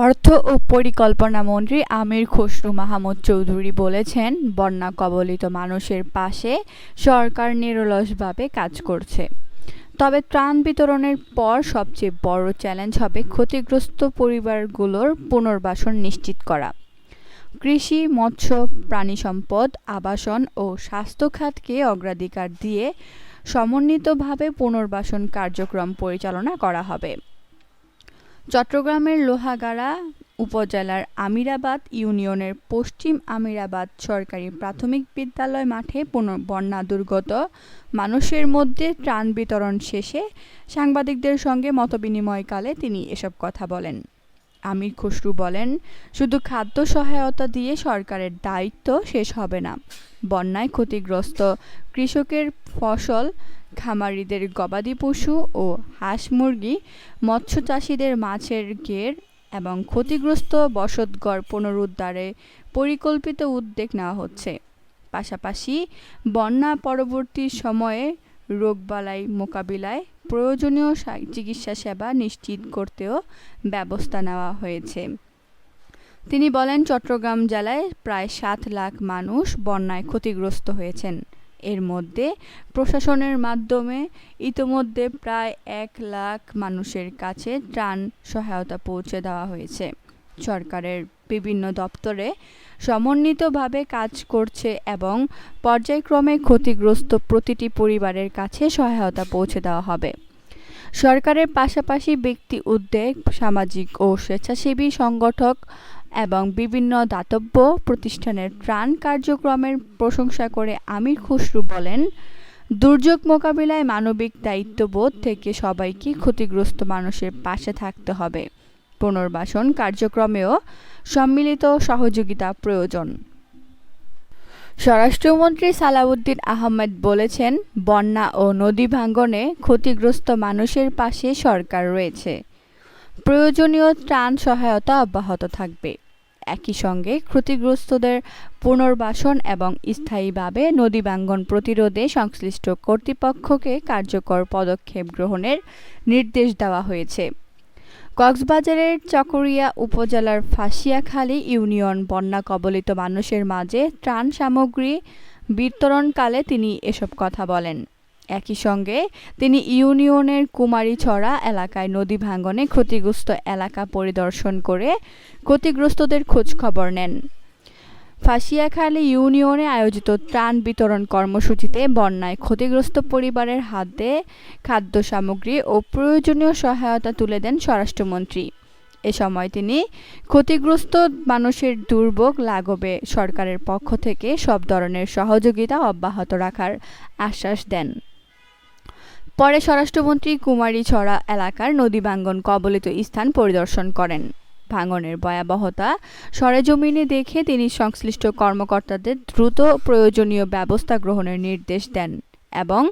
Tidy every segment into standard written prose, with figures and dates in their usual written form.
অর্থ ও পরিকল্পনা মন্ত্রী আমির খসরু মাহমুদ চৌধুরী বলেছেন, বন্যা কবলিত মানুষের পাশে সরকার নিরলসভাবে কাজ করছে। তবে ত্রাণ বিতরণের পর সবচেয়ে বড় চ্যালেঞ্জ হবে ক্ষতিগ্রস্ত পরিবারগুলোর পুনর্বাসন নিশ্চিত করা। কৃষি, মৎস্য, প্রাণিসম্পদ, আবাসন ও স্বাস্থ্য খাতকে অগ্রাধিকার দিয়ে সমন্বিতভাবে পুনর্বাসন কার্যক্রম পরিচালনা করা হবে। চট্টগ্রামের লোহাগাড়া উপজেলার আমিরাবাদ ইউনিয়নের পশ্চিম আমিরাবাদ সরকারি প্রাথমিক বিদ্যালয় মাঠে বন্যা দুর্গত মানুষের মধ্যে ত্রাণ বিতরণ শেষে সাংবাদিকদের সঙ্গে মতবিনিময়কালে তিনি এসব কথা বলেন। আমির খসরু বলেন, শুধু খাদ্য সহায়তা দিয়ে সরকারের দায়িত্ব শেষ হবে না। বন্যায় ক্ষতিগ্রস্ত কৃষকের ফসল, খামারিদের গবাদি পশু ও হাঁস মুরগি, মৎস্য চাষিদের মাছের ঘের এবং ক্ষতিগ্রস্ত বসতঘর পুনরুদ্ধারে পরিকল্পিত উদ্যোগ নেওয়া হচ্ছে। পাশাপাশি বন্যা পরবর্তী সময়ে রোগবালাই মোকাবিলায় প্রয়োজনীয় চিকিৎসা সেবা নিশ্চিত করতেও ব্যবস্থা নেওয়া হয়েছে। তিনি বলেন, চট্টগ্রাম জেলায় প্রায় ৭ লাখ মানুষ বন্যায় ক্ষতিগ্রস্ত হয়েছেন। এর মধ্যে প্রশাসনের মাধ্যমে ইতোমধ্যে প্রায় ১ লাখ মানুষের কাছে ত্রাণ সহায়তা পৌঁছে দেওয়া হয়েছে। সরকারের বিভিন্ন দপ্তরে সমন্বিতভাবে কাজ করছে এবং পর্যায়ক্রমে ক্ষতিগ্রস্ত প্রতিটি পরিবারের কাছে সহায়তা পৌঁছে দেওয়া হবে। সরকারের পাশাপাশি ব্যক্তি উদ্যোগ, সামাজিক ও স্বেচ্ছাসেবী সংগঠক এবং বিভিন্ন দাতব্য প্রতিষ্ঠানের ত্রাণ কার্যক্রমের প্রশংসা করে আমির খসরু বলেন, দুর্যোগ মোকাবিলায় মানবিক দায়িত্ববোধ থেকে সবাইকে ক্ষতিগ্রস্ত মানুষের পাশে থাকতে হবে। পুনর্বাসন কার্যক্রমেও সম্মিলিত সহযোগিতা প্রয়োজন। স্বরাষ্ট্রমন্ত্রী সালাউদ্দিন আহমেদ বলেছেন, বন্যা ও নদী ভাঙনে ক্ষতিগ্রস্ত মানুষের পাশে সরকার রয়েছে। প্রয়োজনীয় ত্রাণ সহায়তা অব্যাহত থাকবে। একই সঙ্গে ক্ষতিগ্রস্তদের পুনর্বাসন এবং স্থায়ীভাবে নদী ভাঙন প্রতিরোধে সংশ্লিষ্ট কর্তৃপক্ষকে কার্যকর পদক্ষেপ গ্রহণের নির্দেশ দেওয়া হয়েছে। কক্সবাজারের চকরিয়া উপজেলার ফাঁসিয়াখালী ইউনিয়ন বন্যা কবলিত মানুষের মাঝে ত্রাণ সামগ্রী বিতরণকালে তিনি এসব কথা বলেন। একই সঙ্গে তিনি ইউনিয়নের কুমারীছড়া এলাকায় নদী ভাঙনে ক্ষতিগ্রস্ত এলাকা পরিদর্শন করে ক্ষতিগ্রস্তদের খোঁজখবর নেন। ফাঁসিয়াখালী ইউনিয়নে আয়োজিত ত্রাণ বিতরণ কর্মসূচিতে বন্যায় ক্ষতিগ্রস্ত পরিবারের হাতে খাদ্য সামগ্রী ও প্রয়োজনীয় সহায়তা তুলে দেন স্বরাষ্ট্রমন্ত্রী। এ সময় তিনি ক্ষতিগ্রস্ত মানুষের দুর্ভোগ লাঘবে সরকারের পক্ষ থেকে সব ধরনের সহযোগিতা অব্যাহত রাখার আশ্বাস দেন। পরে স্বরাষ্ট্রমন্ত্রী কুমারীছড়া এলাকার নদী ভাঙন কবলিত স্থান পরিদর্শন করেন। ভাঙনের ভয়াবহতা সরেজমিনে দেখে তিনি সংশ্লিষ্ট কর্মকর্তাদের দ্রুত প্রয়োজনীয় ব্যবস্থা গ্রহণের নির্দেশ দেন এবং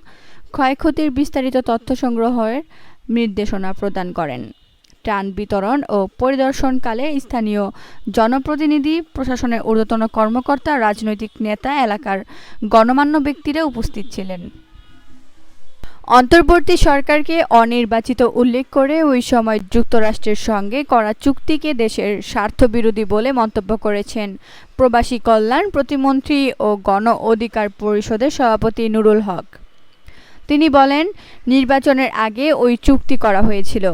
ক্ষয়ক্ষতির বিস্তারিত তথ্য সংগ্রহের নির্দেশনা প্রদান করেন। ত্রাণ বিতরণ ও পরিদর্শনকালে স্থানীয় জনপ্রতিনিধি, প্রশাসনের ঊর্ধ্বতন কর্মকর্তা, রাজনৈতিক নেতা, এলাকার গণ্যমান্য ব্যক্তিরা উপস্থিত ছিলেন। অন্তর্বর্তী সরকারকে অনির্বাচিত উল্লেখ করে ওই সময় যুক্তরাষ্ট্রের সঙ্গে করা চুক্তিকে দেশের স্বার্থবিরোধী বলে মন্তব্য করেছেন প্রবাসী কল্যাণ প্রতিমন্ত্রী ও গণ অধিকার পরিষদের সভাপতি নুরুল হক। তিনি বলেন, নির্বাচনের আগে ওই চুক্তি করা হয়েছিল।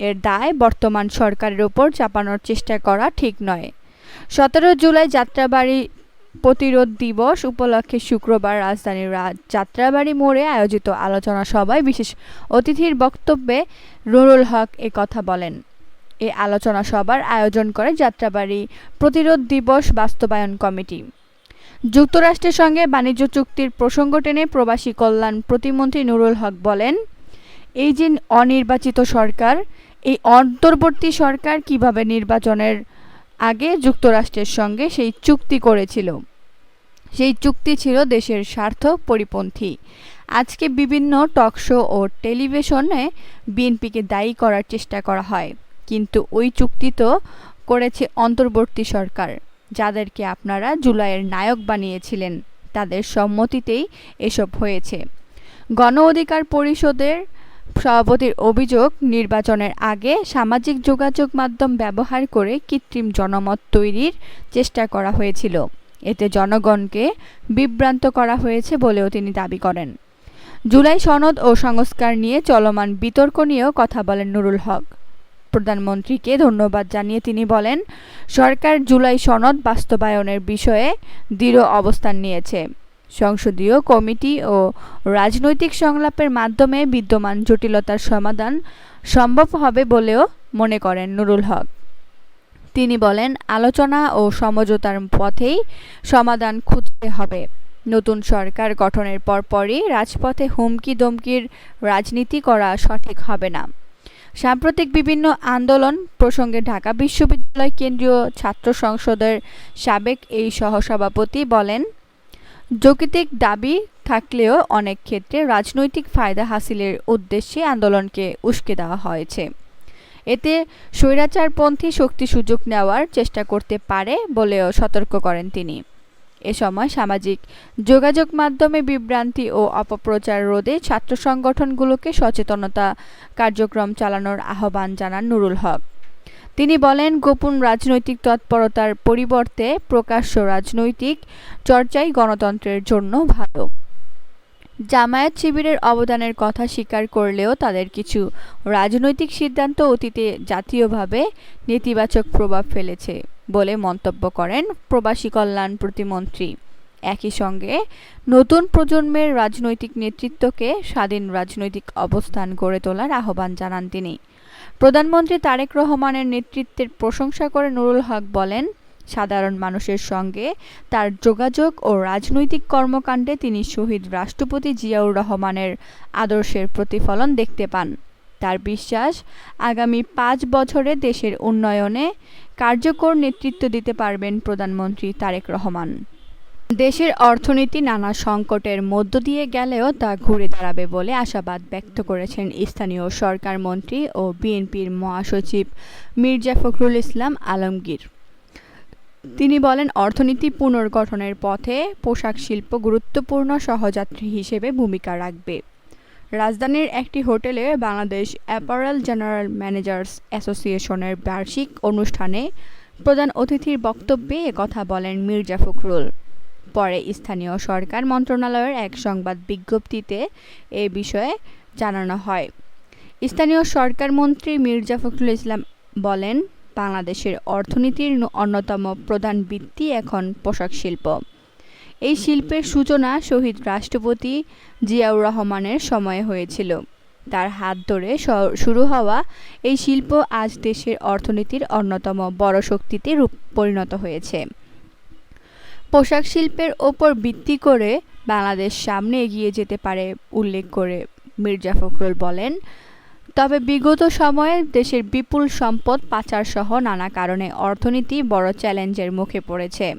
এর দায় বর্তমান সরকারের ওপর চাপানোর চেষ্টা করা ঠিক নয়। 17 জুলাই যাত্রাবাড়ি প্রতিরোধ দিবস উপলক্ষে শুক্রবার রাজধানীর যাত্রাবাড়ি মোড়ে আয়োজিত আলোচনা সভায় বিশেষ অতিথির বক্তব্যে নুরুল হক এ কথা বলেন। এ আলোচনা সভার আয়োজন করে যাত্রাবাড়ি প্রতিরোধ দিবস বাস্তবায়ন কমিটি। যুক্তরাষ্ট্রের সঙ্গে বাণিজ্য চুক্তির প্রসঙ্গ টেনে প্রবাসী কল্যাণ প্রতিমন্ত্রী নুরুল হক বলেন, এই যে অনির্বাচিত সরকার, এই অন্তর্বর্তী সরকার কিভাবে নির্বাচনের আগে যুক্তরাষ্ট্রের সঙ্গে সেই চুক্তি করেছিল। সেই চুক্তি ছিল দেশের স্বার্থ পরিপন্থী। আজকে বিভিন্ন টকশো ও টেলিভিশনে বিএনপিকে দায়ী করার চেষ্টা করা হয়, কিন্তু ওই চুক্তি তো করেছে অন্তর্বর্তী সরকার। যাদেরকে আপনারা জুলাইয়ের নায়ক বানিয়েছিলেন, তাদের সম্মতিতেই এসব হয়েছে। গণ অধিকার পরিষদের সভাপতির অভিযোগ, নির্বাচনের আগে সামাজিক যোগাযোগ মাধ্যম ব্যবহার করে কৃত্রিম জনমত তৈরির চেষ্টা করা হয়েছিল। এতে জনগণকে বিভ্রান্ত করা হয়েছে বলেও তিনি দাবি করেন। জুলাই সনদ ও সংস্কার নিয়ে চলমান বিতর্ক নিয়েও কথা বলেন নুরুল হক। প্রধানমন্ত্রীকে ধন্যবাদ জানিয়ে তিনি বলেন, সরকার জুলাই সনদ বাস্তবায়নের বিষয়ে দৃঢ় অবস্থান নিয়েছে। সংসদীয় কমিটি ও রাজনৈতিক সংলাপের মাধ্যমে বিদ্যমান জটিলতার সমাধান সম্ভব হবে বলেও মনে করেন নুরুল হক। তিনি বলেন, আলোচনা ও সমঝোতার পথেই সমাধান খুঁজতে হবে। নতুন সরকার গঠনের পরপরই রাজপথে হুমকি-দমকির রাজনীতি করা সঠিক হবে না। সাম্প্রতিক বিভিন্ন আন্দোলন প্রসঙ্গে ঢাকা বিশ্ববিদ্যালয় কেন্দ্রীয় ছাত্র সংসদের সাবেক এই সহসভাপতি বলেন, যৌক্তিক দাবি থাকলেও অনেক ক্ষেত্রে রাজনৈতিক ফায়দা হাসিলের উদ্দেশ্যে আন্দোলনকে উস্কে দেওয়া হয়েছে। এতে স্বৈরাচারপন্থী শক্তি সুযোগ নেওয়ার চেষ্টা করতে পারে বলেও সতর্ক করেন তিনি। এ সময় সামাজিক যোগাযোগ মাধ্যমে বিভ্রান্তি ও অপপ্রচার রোধে ছাত্র সংগঠনগুলোকে সচেতনতা কার্যক্রম চালানোর আহ্বান জানান নুরুল হক। তিনি বলেন, গোপন রাজনৈতিক তৎপরতার পরিবর্তে প্রকাশ্য রাজনৈতিক চর্চাই গণতন্ত্রের জন্য ভালো। জামায়াত শিবিরের অবদানের কথা স্বীকার করলেও তাদের কিছু রাজনৈতিক সিদ্ধান্ত অতীতে জাতীয়ভাবে নেতিবাচক প্রভাব ফেলেছে বলে মন্তব্য করেন প্রবাসী কল্যাণ প্রতিমন্ত্রী। একই সঙ্গে নতুন প্রজন্মের রাজনৈতিক নেতৃত্বকে স্বাধীন রাজনৈতিক অবস্থান গড়ে তোলার আহ্বান জানান তিনি। প্রধানমন্ত্রী তারেক রহমানের নেতৃত্বের প্রশংসা করে নুরুল হক বলেন, সাধারণ মানুষের সঙ্গে তার যোগাযোগ ও রাজনৈতিক কর্মকাণ্ডে তিনি শহীদ রাষ্ট্রপতি জিয়াউর রহমানের আদর্শের প্রতিফলন দেখতে পান। তার বিশ্বাস, আগামী ৫ বছরে দেশের উন্নয়নে কার্যকর নেতৃত্ব দিতে পারবেন প্রধানমন্ত্রী তারেক রহমান। দেশের অর্থনীতি নানা সংকটের মধ্য দিয়ে গেলেও তা ঘুরে দাঁড়াবে বলে আশাবাদ ব্যক্ত করেছেন স্থানীয় সরকার মন্ত্রী ও বিএনপির মহাসচিব মির্জা ফখরুল ইসলাম আলমগীর। তিনি বলেন, অর্থনীতি পুনর্গঠনের পথে পোশাক শিল্প গুরুত্বপূর্ণ সহযাত্রী হিসেবে ভূমিকা রাখবে। রাজধানীর একটি হোটেলে বাংলাদেশ অ্যাপারেল জেনারেল ম্যানেজার্স অ্যাসোসিয়েশনের বার্ষিক অনুষ্ঠানে প্রধান অতিথির বক্তব্যে একথা বলেন মির্জা ফখরুল। পরে স্থানীয় সরকার মন্ত্রণালয়ের এক সংবাদ বিজ্ঞপ্তিতে এ বিষয়ে জানানো হয়। স্থানীয় সরকার মন্ত্রী মির্জা ফখরুল ইসলাম বলেন, বাংলাদেশের অর্থনীতির অন্যতম প্রধান ভিত্তি এখন পোশাক শিল্প। এই শিল্পের সূচনা শহীদ রাষ্ট্রপতি জিয়াউর রহমানের সময়ে হয়েছিল। তার হাত ধরে শুরু হওয়া এই শিল্প আজ দেশের অর্থনীতির অন্যতম বড় শক্তিতে পরিণত হয়েছে। পোশাক শিল্পের ওপর ভিত্তি করে বাংলাদেশ সামনে এগিয়ে যেতে পারে উল্লেখ করে মির্জা ফখরুল বলেন, তবে বিগত সময়ে দেশের বিপুল সম্পদ পাচার সহ নানা কারণে অর্থনীতি বড় চ্যালেঞ্জের মুখে পড়েছে।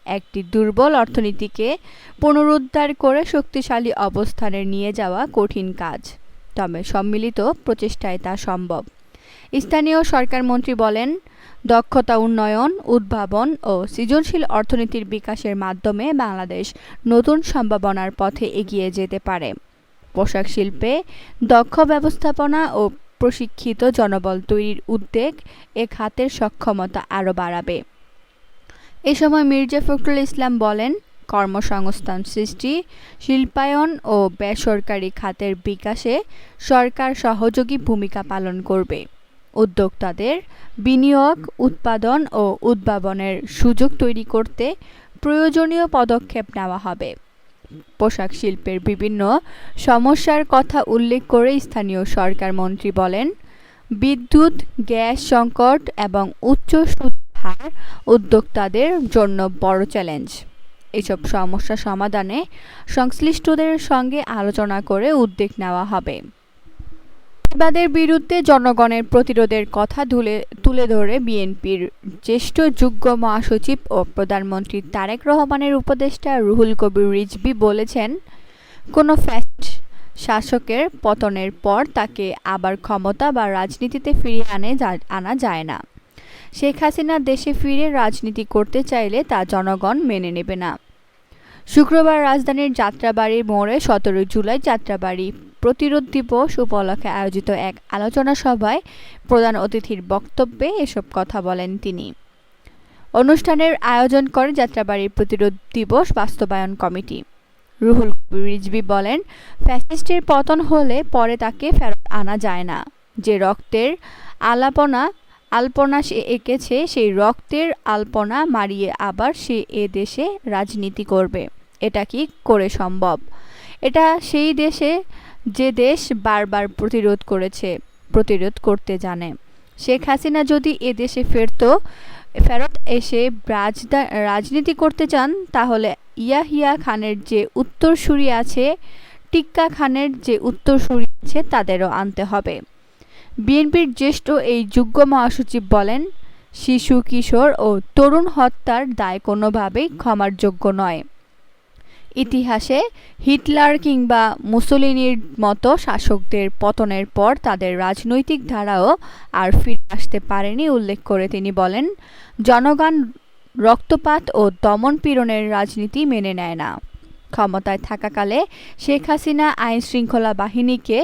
একটি দুর্বল অর্থনীতিকে পুনরুদ্ধার করে শক্তিশালী অবস্থানে নিয়ে যাওয়া কঠিন কাজ, তবে সম্মিলিত প্রচেষ্টায় তা সম্ভব। স্থানীয় সরকারমন্ত্রী বলেন, দক্ষতা উন্নয়ন, উদ্ভাবন ও সৃজনশীল অর্থনীতির বিকাশের মাধ্যমে বাংলাদেশ নতুন সম্ভাবনার পথে এগিয়ে যেতে পারে। পোশাক শিল্পে দক্ষ ব্যবস্থাপনা ও প্রশিক্ষিত জনবল তৈরির উদ্যোগ এ খাতের সক্ষমতা আরও বাড়াবে। এ সময় মির্জা ফখরুল ইসলাম বলেন, কর্মসংস্থান সৃষ্টি, শিল্পায়ন ও বেসরকারি খাতের বিকাশে সরকার সহযোগী ভূমিকা পালন করবে। উদ্যোক্তাদের বিনিয়োগ, উৎপাদন ও উদ্ভাবনের সুযোগ তৈরি করতে প্রয়োজনীয় পদক্ষেপ নেওয়া হবে। পোশাক শিল্পের বিভিন্ন সমস্যার কথা উল্লেখ করে স্থানীয় সরকার মন্ত্রী বলেন, বিদ্যুৎ, গ্যাস সংকট এবং উচ্চ সুদ হার উদ্যোক্তাদের জন্য বড় চ্যালেঞ্জ। এসব সমস্যা সমাধানে সংশ্লিষ্টদের সঙ্গে আলোচনা করে উদ্যোগ নেওয়া হবে। ফ্যাসিবাদের বিরুদ্ধে জনগণের প্রতিরোধের কথা তুলে ধরে বিএনপির জ্যেষ্ঠ যুগ্ম মহাসচিব ও প্রধানমন্ত্রী তারেক রহমানের উপদেষ্টা রুহুল কবির রিজভী বলেছেন, কোনো ফ্যাসিস্ট শাসকের পতনের পর তাকে আবার ক্ষমতা বা রাজনীতিতে ফিরিয়ে আনা যায় না। শেখ হাসিনা দেশে ফিরে রাজনীতি করতে চাইলে তা জনগণ মেনে নেবে না। শুক্রবার রাজধানীর যাত্রাবাড়ির মোড়ে 17 জুলাই যাত্রাবাড়ি প্রতিরোধ দিবস উপলক্ষে আয়োজিত এক আলোচনা সভায় প্রধান অতিথির বক্তব্যে এসব কথা বলেন তিনি। অনুষ্ঠানের আয়োজন করে যাত্রাবাড়ী প্রতিরোধ দিবস বাস্তবায়ন কমিটি। রুহুল কবির রিজভী বলেন, ফ্যাসিস্টের পতন হলে পরে তাকে ফেরত আনা যায় না। যে রক্তের আলপনা সে এঁকেছে, সেই রক্তের আলপনা মারিয়ে আবার সে এ দেশে রাজনীতি করবে। এটা কি করে সম্ভব? এটা সেই দেশে যে দেশ বারবার প্রতিরোধ করতে জানে। শেখ হাসিনা যদি এ দেশে ফেরত এসে রাজনীতি করতে চান, তাহলে ইয়াহিয়া খানের যে উত্তরসূরি আছে, টিক্কা খানের যে উত্তরসূরি আছে, তাদেরও আনতে হবে। বিএনপির জ্যেষ্ঠ এই যুগ্ম মহাসচিব বলেন, শিশু, কিশোর ও তরুণ হত্যার দায় কোনোভাবেই ক্ষমার যোগ্য নয়। ইতিহাসে হিটলার কিংবা মুসোলিনির মতো শাসকদের পতনের পর তাদের রাজনৈতিক ধারাও আর ফিরে আসতে পারেনি উল্লেখ করে তিনি বলেন, জনগণ রক্তপাত ও দমন-পীড়নের রাজনীতি মেনে নেয় না। ক্ষমতায় থাকাকালে শেখ হাসিনা আইনশৃঙ্খলা বাহিনীকে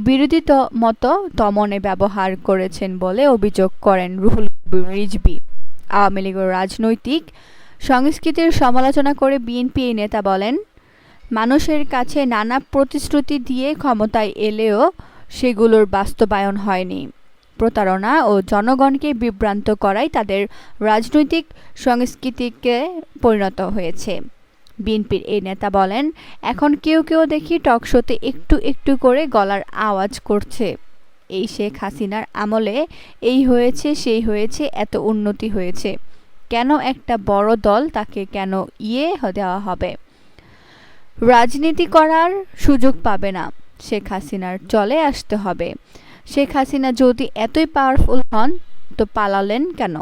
বিরোধী মতো দমনে ব্যবহার করেছেন বলে অভিযোগ করেন রুহুল কবির রিজভী। আওয়ামী লীগের রাজনৈতিক সংস্কৃতির সমালোচনা করে বিএনপি এই নেতা বলেন, মানুষের কাছে নানা প্রতিশ্রুতি দিয়ে ক্ষমতায় এলেও সেগুলোর বাস্তবায়ন হয়নি। প্রতারণা ও জনগণকে বিভ্রান্ত করাই তাদের রাজনৈতিক সংস্কৃতিকে পরিণত হয়েছে। বিএনপির এই নেতা বলেন, এখন কেউ দেখি টকশোতে একটু একটু করে গলার আওয়াজ করছে, এই শেখ হাসিনার আমলে এই হয়েছে, সেই হয়েছে, এত উন্নতি হয়েছে, কেন একটা বড় দল তাকে কেন দেওয়া হবে? রাজনীতি করার সুযোগ পাবে না, শেখ হাসিনার চলে আসতে হবে। শেখ হাসিনা যদি এতই পাওয়ারফুল হন, তো পালালেন কেন?